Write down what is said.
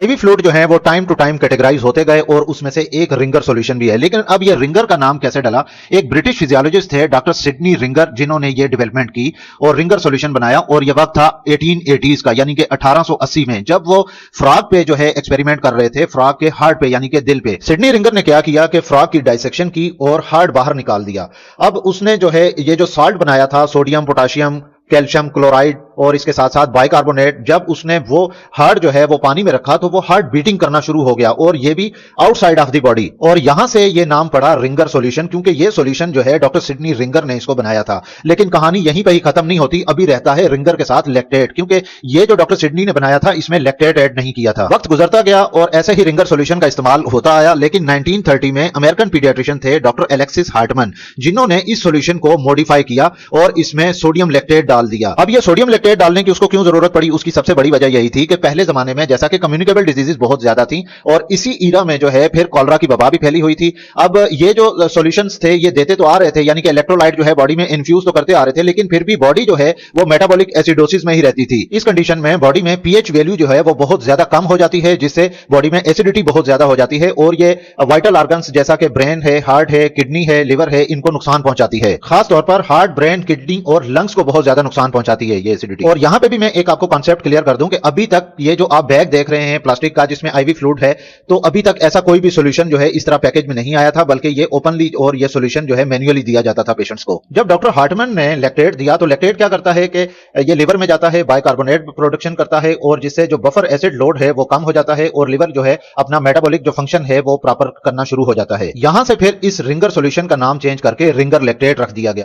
IV fluid जो है वो टाइम टू टाइम कैटेगराइज होते गए और उसमें से एक रिंगर सॉल्यूशन भी है। लेकिन अब ये रिंगर का नाम कैसे डला? एक ब्रिटिश फिजियोलॉजिस्ट थे डॉक्टर सिडनी रिंगर, जिन्होंने ये डेवलपमेंट की और रिंगर सॉल्यूशन बनाया। और ये वक्त था 1880s का, यानी कि 1880 में, जब वो फ्रॉग पे जो है एक्सपेरिमेंट कर रहे थे, फ्रॉग के हार्ट पे यानी कि दिल पे। सिडनी रिंगर ने क्या किया कि फ्रॉग की डाइसेक्शन की और हार्ट बाहर निकाल दिया। अब उसने जो है ये जो सॉल्ट बनाया था, सोडियम, पोटाशियम, कैल्शियम क्लोराइड और इसके साथ साथ बाइकार्बोनेट, जब उसने वो हार्ट जो है वो पानी में रखा तो वो हार्ट बीटिंग करना शुरू हो गया, और ये भी आउटसाइड ऑफ द बॉडी। और यहां से ये नाम पड़ा रिंगर सॉल्यूशन, क्योंकि ये सॉल्यूशन जो है डॉक्टर सिडनी रिंगर ने इसको बनाया था। लेकिन कहानी यहीं पे ही खत्म नहीं होती, अभी रहता है रिंगर के साथ लैक्टेट, क्योंकि ये जो डॉक्टर सिडनी ने बनाया था इसमें लैक्टेट ऐड नहीं किया था। वक्त गुजरता गया और ऐसे ही रिंगर सॉल्यूशन का इस्तेमाल होता आया। लेकिन 1930 में अमेरिकन पीडियाट्रिशियन थे डॉक्टर एलेक्सिस हार्टमन, जिन्होंने इस सॉल्यूशन को मॉडिफाई किया और इसमें सोडियम लैक्टेट डाल दिया। अब ये सोडियम लैक्टेट डालने की उसको क्यों जरूरत पड़ी? उसकी सबसे बड़ी वजह यही थी कि पहले जमाने में जैसा कि कम्युनिकेबल डिजीजेस बहुत ज्यादा थी और इसी ईरा में जो है फिर कॉलरा की वबा भी फैली हुई थी। अब ये जो सॉल्यूशंस थे ये देते तो आ रहे थे, यानी कि इलेक्ट्रोलाइट जो है बॉडी में इन्फ्यूज तो करते आ रहे थे, लेकिन फिर भी बॉडी जो है वो मेटाबॉलिक एसिडोसिस में ही रहती थी। इस कंडीशन में बॉडी में पीएच वैल्यू जो है वो बहुत ज्यादा कम हो जाती है, जिससे बॉडी में एसिडिटी बहुत ज्यादा हो जाती है और ये वाइटल ऑर्गन्स जैसा कि ब्रेन है, हार्ट है, किडनी है, लिवर है, इनको नुकसान पहुंचाती है। खास तौर पर हार्ट, ब्रेन, किडनी और लंग्स को बहुत ज्यादा नुकसान पहुंचाती है ये एसिडिटी। और यहां पे भी मैं एक आपको कॉन्सेप्ट क्लियर कर दूं कि अभी तक ये जो आप बैग देख रहे हैं प्लास्टिक का जिसमें IV फ्लूइड है, तो अभी तक ऐसा कोई भी सॉल्यूशन जो है इस तरह पैकेज में नहीं आया था, बल्कि ये ओपनली और ये सॉल्यूशन जो है मैन्युअली दिया जाता था पेशेंट्स को। जब डॉक्टर हार्टमन ने लैक्टेट दिया तो लैक्टेट क्या करता है कि ये लिवर में जाता है, बाइकार्बोनेट प्रोडक्शन करता है और जिससे जो बफर एसिड लोड है वो कम हो जाता है और लिवर जो है अपना मेटाबॉलिक जो फंक्शन है वो प्रॉपर करना शुरू हो जाता है। यहां से फिर इस रिंगर सॉल्यूशन का नाम चेंज करके रिंगर लैक्टेट रख दिया गया।